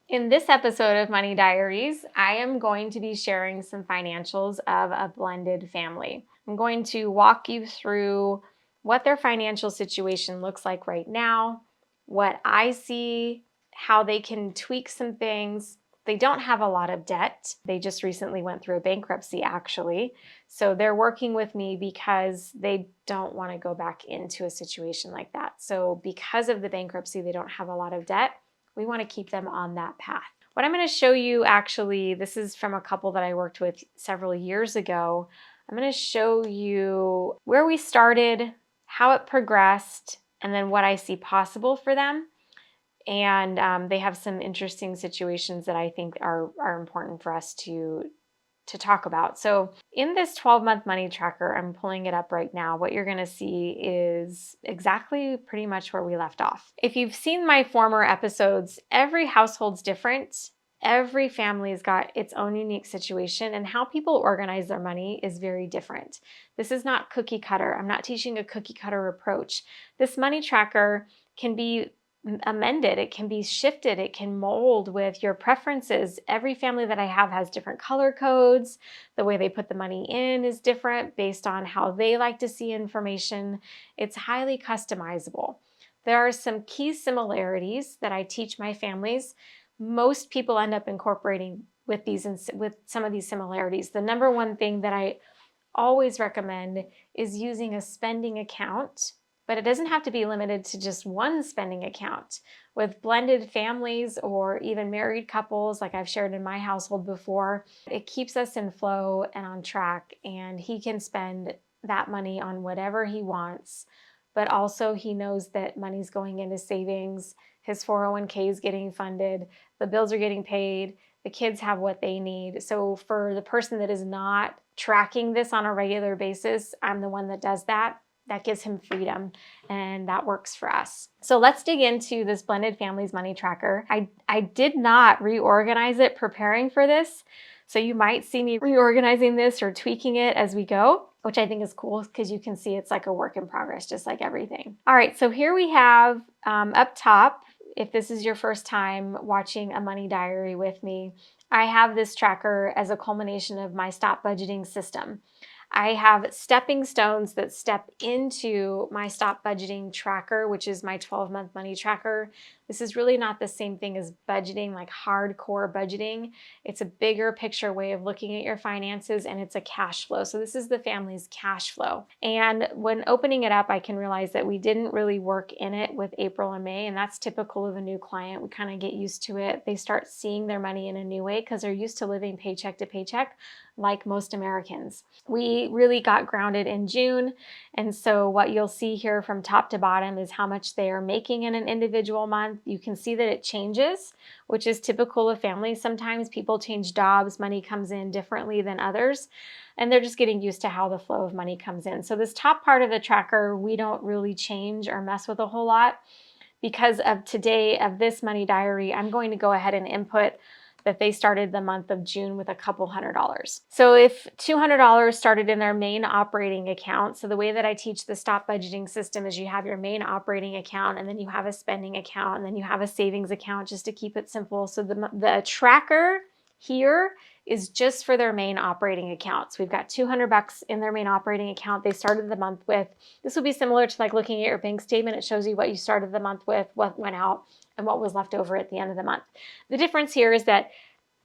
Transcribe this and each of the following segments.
In this episode of Money Diaries, I am going to be sharing some financials of a blended family. I'm going to walk you through what their financial situation looks like right now, what I see, how they can tweak some things. They don't have a lot of debt. They just recently went through a bankruptcy, actually. So they're working with me because they don't want to go back into a situation like that. So because of the bankruptcy, they don't have a lot of debt. We want to keep them on that path. What I'm going to show you, actually, this is from a couple that I worked with several years ago. I'm going to show you where we started, how it progressed, and then what I see possible for them. And they have some interesting situations that I think are important for us to talk about. So in this 12-month money tracker, I'm pulling it up right now. What you're going to see is exactly pretty much where we left off. If you've seen my former episodes, every household's different. Every family's got its own unique situation, and how people organize their money is very different. This is not cookie cutter. I'm not teaching a cookie cutter approach. This money tracker can be amended, it can be shifted, it can mold with your preferences. Every family that I have has different color codes. The way they put the money in is different based on how they like to see information. It's highly customizable. There are some key similarities that I teach my families. Most people end up incorporating with some of these similarities. The number one thing that I always recommend is using a spending account, but it doesn't have to be limited to just one spending account. With blended families or even married couples, like I've shared in my household before, it keeps us in flow and on track, and he can spend that money on whatever he wants, but also he knows that money's going into savings, his 401k is getting funded, the bills are getting paid, the kids have what they need. So for the person that is not tracking this on a regular basis, I'm the one that does that. That gives him freedom, and that works for us. So let's dig into this blended families money tracker. I did not reorganize it preparing for this, so you might see me reorganizing this or tweaking it as we go, which I think is cool because you can see it's like a work in progress, just like everything. All right, so here we have up top, if this is your first time watching a money diary with me, I have this tracker as a culmination of my stop budgeting system. I have stepping stones that step into my stop budgeting tracker, which is my 12-month money tracker. This is really not the same thing as budgeting, like hardcore budgeting. It's a bigger picture way of looking at your finances, and it's a cash flow. So this is the family's cash flow. And when opening it up, I can realize that we didn't really work in it with April and May, and that's typical of a new client. We kind of get used to it. They start seeing their money in a new way because they're used to living paycheck to paycheck, like most Americans. We really got grounded in June, and so what you'll see here from top to bottom is how much they are making in an individual month. You can see that it changes, which is typical of families. Sometimes people change jobs, money comes in differently than others, and they're just getting used to how the flow of money comes in. So this top part of the tracker, we don't really change or mess with a whole lot. Because of today, of this money diary, I'm going to go ahead and input that they started the month of June with a couple $100s. So if $200 started in their main operating account, so the way that I teach the stop budgeting system is you have your main operating account, and then you have a spending account, and then you have a savings account, just to keep it simple. So the tracker here is just for their main operating accounts. We've got $200 in their main operating account. They started the month with. This would be similar to like looking at your bank statement. It shows you what you started the month with, what went out, and what was left over at the end of the month. The difference here is that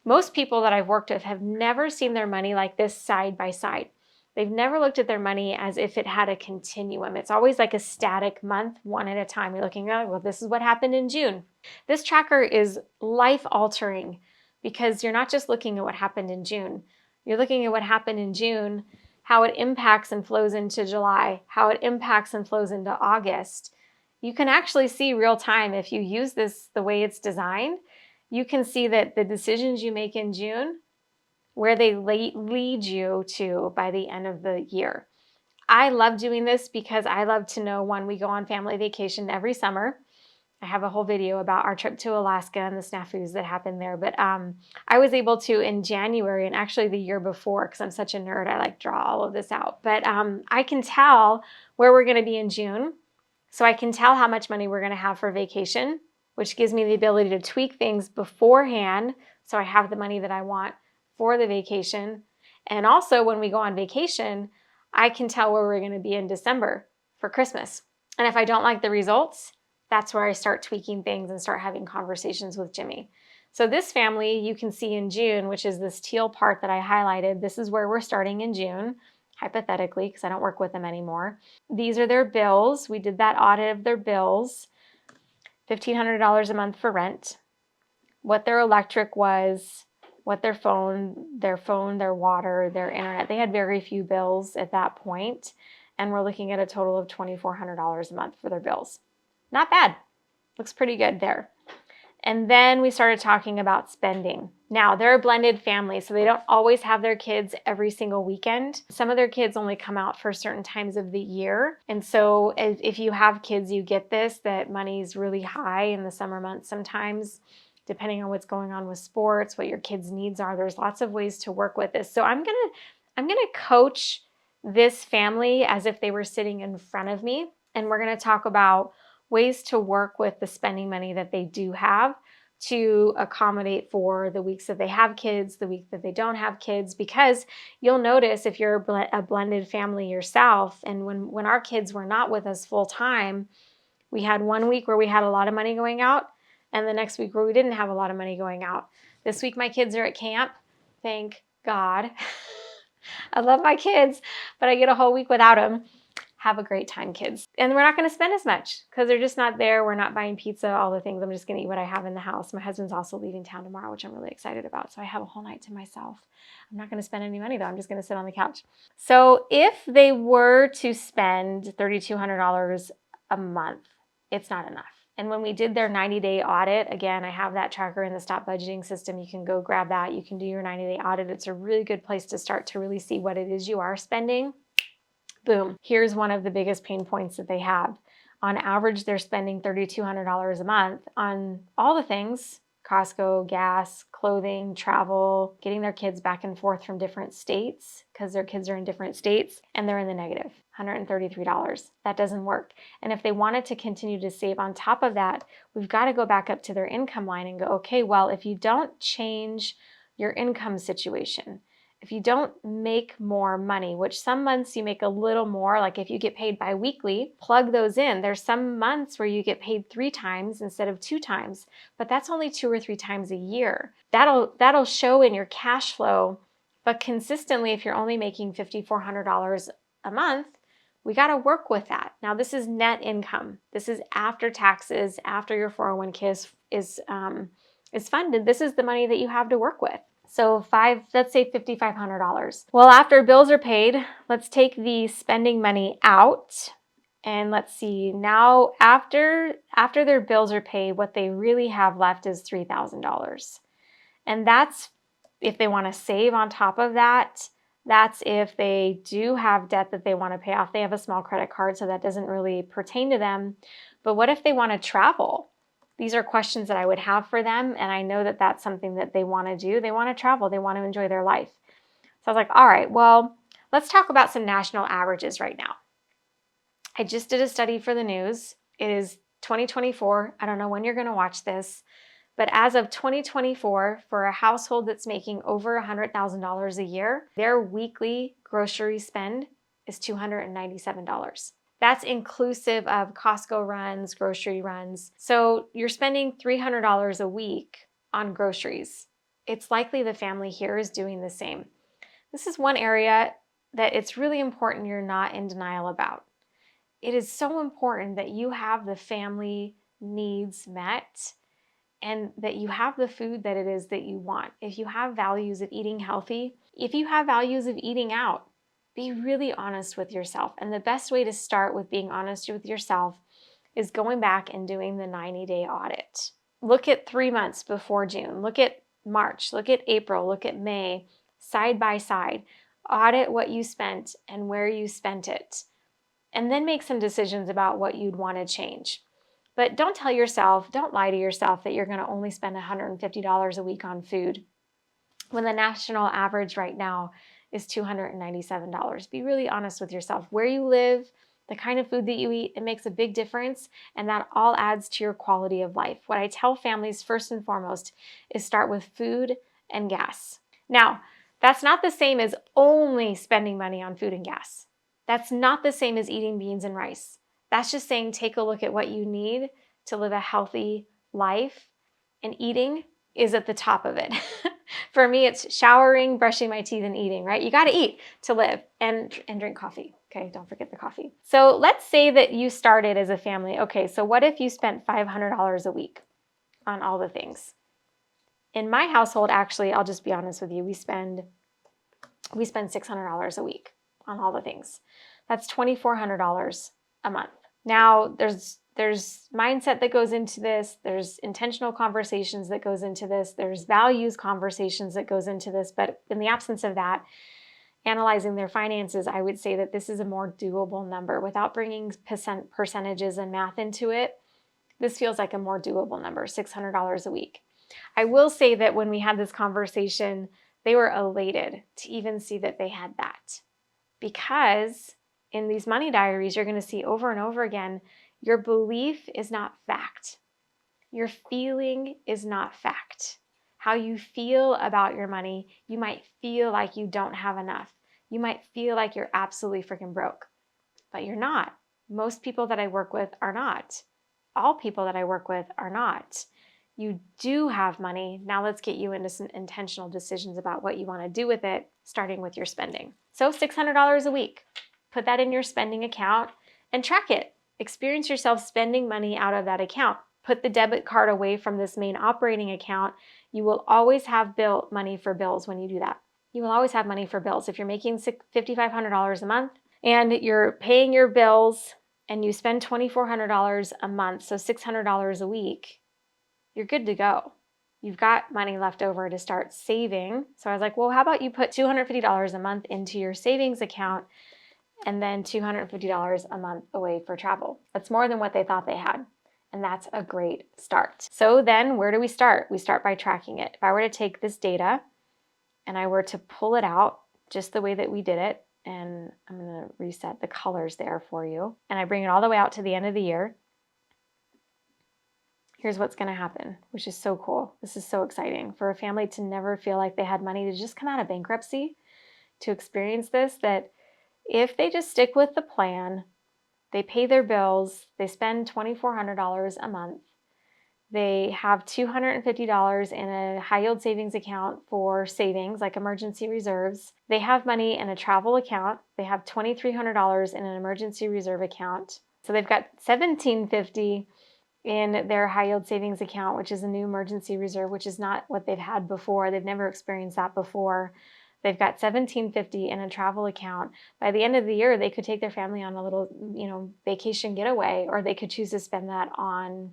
most people that I've worked with have never seen their money like this side by side. They've never looked at their money as if it had a continuum. It's always like a static month, one at a time. You're looking at, well, this is what happened in June. This tracker is life altering because you're not just looking at what happened in June. You're looking at what happened in June, how it impacts and flows into July, how it impacts and flows into August. You can actually see real time if you use this the way it's designed. You can see that the decisions you make in June, where they lead you to by the end of the year. I love doing this because I love to know when we go on family vacation every summer. I have a whole video about our trip to Alaska and the snafus that happened there. But I was able to in January, and actually the year before, because I'm such a nerd, I like draw all of this out. But I can tell where we're going to be in June. So I can tell how much money we're going to have for vacation. which gives me the ability to tweak things beforehand so I have the money that I want for the vacation. And also when we go on vacation, I can tell where we're going to be in December for Christmas. And if I don't like the results, that's where I start tweaking things and start having conversations with Jimmy. So this family you can see in June, which is this teal part that I highlighted. This is where we're starting in June, hypothetically, because I don't work with them anymore. These are their bills. We did that audit of their bills. $1,500 a month for rent, what their electric was, what their phone, their water, their internet. They had very few bills at that point, and we're looking at a total of $2,400 a month for their bills. Not bad. Looks pretty good there. And then we started talking about spending. Now, they're a blended family, so they don't always have their kids every single weekend. Some of their kids only come out for certain times of the year. And so if you have kids, you get this, that money's really high in the summer months sometimes, depending on what's going on with sports, what your kids' needs are. There's lots of ways to work with this. So I'm gonna coach this family as if they were sitting in front of me, and we're gonna talk about ways to work with the spending money that they do have to accommodate for the weeks that they have kids, the week that they don't have kids, because you'll notice if you're a blended family yourself, and when our kids were not with us full time, we had one week where we had a lot of money going out, and the next week where we didn't have a lot of money going out. This week my kids are at camp, thank God. I love my kids, but I get a whole week without them. Have a great time, kids. And we're not going to spend as much because they're just not there. We're not buying pizza, all the things. I'm just going to eat what I have in the house. My husband's also leaving town tomorrow, which I'm really excited about. So I have a whole night to myself. I'm not going to spend any money though. I'm just going to sit on the couch. So if they were to spend $3,200 a month, it's not enough. And when we did their 90-day audit, again, I have that tracker in the Stop Budgeting system. You can go grab that. You can do your 90-day audit. It's a really good place to start to really see what it is you are spending. Boom. Here's one of the biggest pain points that they have. On average, they're spending $3,200 a month on all the things: Costco, gas, clothing, travel, getting their kids back and forth from different states because their kids are in different states, and they're in the negative, $133. That doesn't work. And if they wanted to continue to save on top of that, we've got to go back up to their income line and go, okay, well, if you don't change your income situation, if you don't make more money, which some months you make a little more, like if you get paid bi-weekly, plug those in. There's some months where you get paid 3 times instead of 2 times, but that's only 2 or 3 times a year. That'll show in your cash flow, but consistently, if you're only making $5,400 a month, we got to work with that. Now, this is net income. This is after taxes, after your 401k is funded. This is the money that you have to work with. So let's say $5,500. Well, after bills are paid, let's take the spending money out, and let's see, now after their bills are paid, what they really have left is $3,000. And that's if they want to save on top of that. That's if they do have debt that they want to pay off. They have a small credit card, so that doesn't really pertain to them. But what if they want to travel? These are questions that I would have for them, and I know that that's something that they want to do. They want to travel. They want to enjoy their life. So I was like, all right, well, let's talk about some national averages right now. I just did a study for the news. It is 2024. I don't know when you're going to watch this, but as of 2024, for a household that's making over $100,000 a year, their weekly grocery spend is $297. That's inclusive of Costco runs, grocery runs. So you're spending $300 a week on groceries. It's likely the family here is doing the same. This is one area that it's really important you're not in denial about. It is so important that you have the family needs met and that you have the food that it is that you want. If you have values of eating healthy, if you have values of eating out, be really honest with yourself. And the best way to start with being honest with yourself is going back and doing the 90-day audit. Look at 3 months before June. Look at March. Look at April. Look at May. Side by side. Audit what you spent and where you spent it. And then make some decisions about what you'd want to change. But don't lie to yourself that you're going to only spend $150 a week on food when the national average right now is $297. Be really honest with yourself. Where you live, The kind of food that you eat, it makes a big difference, and that all adds to your quality of life. What I tell families first and foremost is start with food and gas. Now, that's not the same as only spending money on food and gas. That's not the same as eating beans and rice. That's just saying take a look at what you need to live a healthy life, and eating is at the top of it. For me, it's showering, brushing my teeth, and eating, right? You got to eat to live and drink coffee. Okay, don't forget the coffee. So let's say that you started as a family. Okay, so what if you spent $500 a week on all the things? In my household, actually, I'll just be honest with you, we spend $600 a week on all the things. That's $2,400 a month. Now, there's mindset that goes into this. There's intentional conversations that goes into this. There's values conversations that goes into this. But in the absence of that, analyzing their finances, I would say that this is a more doable number. Without bringing percentages and math into it, this feels like a more doable number, $600 a week. I will say that when we had this conversation, they were elated to even see that they had that. Because in these money diaries, you're going to see over and over again, your belief is not fact. Your feeling is not fact. How you feel about your money, you might feel like you don't have enough. You might feel like you're absolutely freaking broke, but you're not. Most people that I work with are not. All people that I work with are not. You do have money. Now let's get you into some intentional decisions about what you want to do with it, starting with your spending. So $600 a week. Put that in your spending account and track it. Experience yourself spending money out of that account. Put the debit card away from this main operating account. You will always have money for bills when you do that. You will always have money for bills. If you're making $5,500 a month and you're paying your bills and you spend $2,400 a month, so $600 a week, you're good to go. You've got money left over to start saving. So I was like, well, how about you put $250 a month into your savings account and then $250 a month away for travel. That's more than what they thought they had. And that's a great start. So then where do we start? We start by tracking it. If I were to take this data and I were to pull it out just the way that we did it, and I'm going to reset the colors there for you, and I bring it all the way out to the end of the year, here's what's going to happen, which is so cool. This is so exciting for a family to never feel like they had money to just come out of bankruptcy, to experience this, that if they just stick with the plan, they pay their bills, they spend $2,400 a month, they have $250 in a high yield savings account for savings like emergency reserves. They have money in a travel account. They have $2,300 in an emergency reserve account. So they've got $1,750 in their high yield savings account, which is a new emergency reserve, which is not what they've had before. They've never experienced that before. They've got $1,750 in a travel account. By the end of the year, they could take their family on a little, vacation getaway, or they could choose to spend that on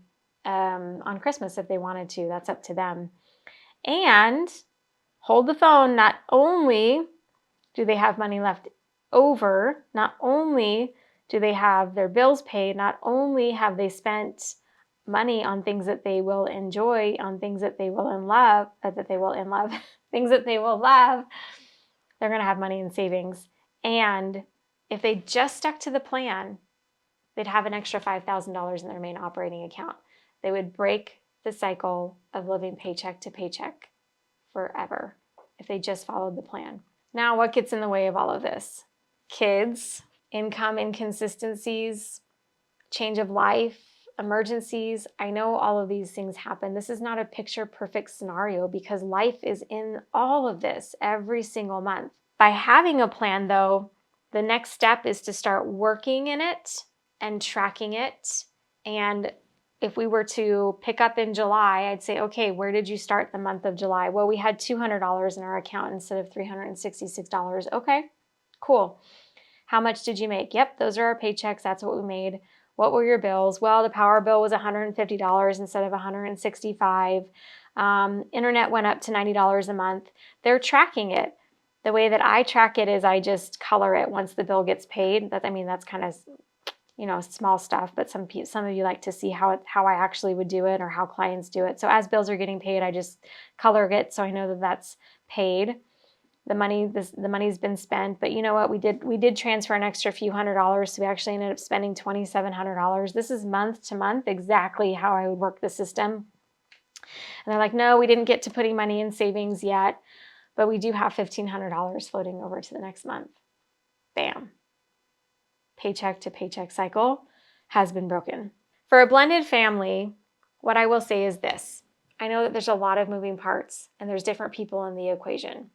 Christmas if they wanted to. That's up to them. And hold the phone. Not only do they have money left over, not only do they have their bills paid, not only have they spent money on things that they will enjoy, on things that they will love, things that they will love, they're going to have money in savings. And if they just stuck to the plan, they'd have an extra $5,000 in their main operating account. They would break the cycle of living paycheck to paycheck forever if they just followed the plan. Now, what gets in the way of all of this? Kids, income inconsistencies, change of life, emergencies. I know all of these things happen. This is not a picture perfect scenario because life is in all of this every single month. By having a plan, though, the next step is to start working in it and tracking it. And if we were to pick up in July, I'd say, okay, where did you start the month of July? Well, we had $200 in our account instead of $366. Okay, cool. How much did you make? Yep, those are our paychecks. That's what we made. What were your bills? Well, the power bill was $150 instead of $165. Internet went up to $90 a month. They're tracking it. The way that I track it is I just color it once the bill gets paid. That's kind of small stuff, but some of you like to see how I actually would do it or how clients do it. So as bills are getting paid, I just color it so I know that that's paid. the money's been spent, but you know what? We did transfer an extra few $100, so we actually ended up spending $2,700. This is month to month, exactly how I would work the system. And they're like, no, we didn't get to putting money in savings yet, but we do have $1,500 floating over to the next month. Bam. Paycheck to paycheck cycle has been broken. For a blended family, what I will say is this. I know that there's a lot of moving parts and there's different people in the equation.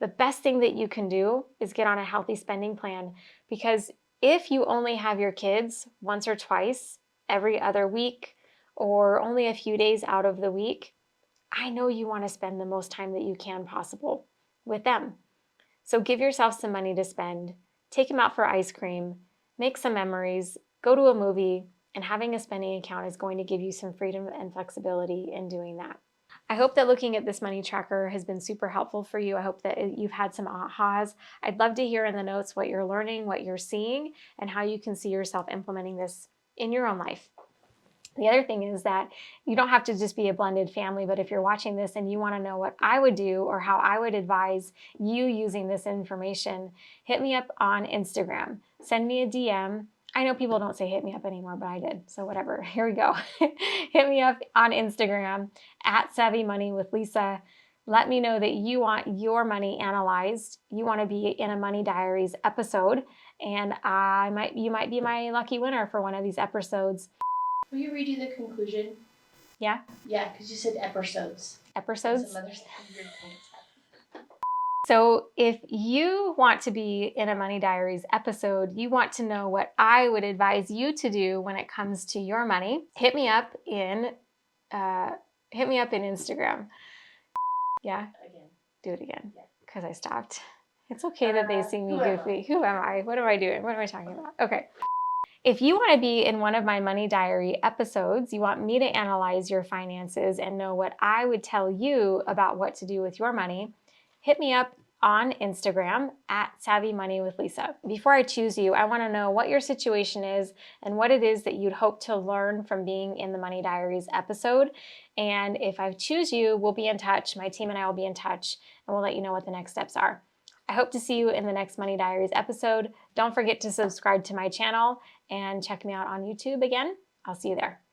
The best thing that you can do is get on a healthy spending plan, because if you only have your kids once or twice every other week or only a few days out of the week, I know you want to spend the most time that you can possible with them. So give yourself some money to spend, take them out for ice cream, make some memories, go to a movie, and having a spending account is going to give you some freedom and flexibility in doing that. I hope that looking at this money tracker has been super helpful for you. I hope that you've had some ahas. I'd love to hear in the notes what you're learning, what you're seeing, and how you can see yourself implementing this in your own life. The other thing is that you don't have to just be a blended family, but if you're watching this and you want to know what I would do or how I would advise you using this information, hit me up on Instagram. Send me a DM. I know people don't say hit me up anymore, but I did. So whatever. Here we go. Hit me up on Instagram at Savvy Money with Lisa. Let me know that you want your money analyzed. You want to be in a Money Diaries episode, and you might be my lucky winner for one of these episodes. Will you redo the conclusion? Yeah? Yeah, because you said episodes. Episodes? Some other weird things happen. So if you want to be in a Money Diaries episode, you want to know what I would advise you to do when it comes to your money, hit me up in Instagram. Yeah? Again. Do it again. Yeah. Because I stopped. It's okay that they see me goofy. Who am I? What am I doing? What am I talking about? Okay. If you want to be in one of my Money Diary episodes, you want me to analyze your finances and know what I would tell you about what to do with your money, hit me up on Instagram at Savvy Money with Lisa. Before I choose you, I want to know what your situation is and what it is that you'd hope to learn from being in the Money Diaries episode. And if I choose you, we'll be in touch. My team and I will be in touch, and we'll let you know what the next steps are. I hope to see you in the next Money Diaries episode. Don't forget to subscribe to my channel and check me out on YouTube again. I'll see you there.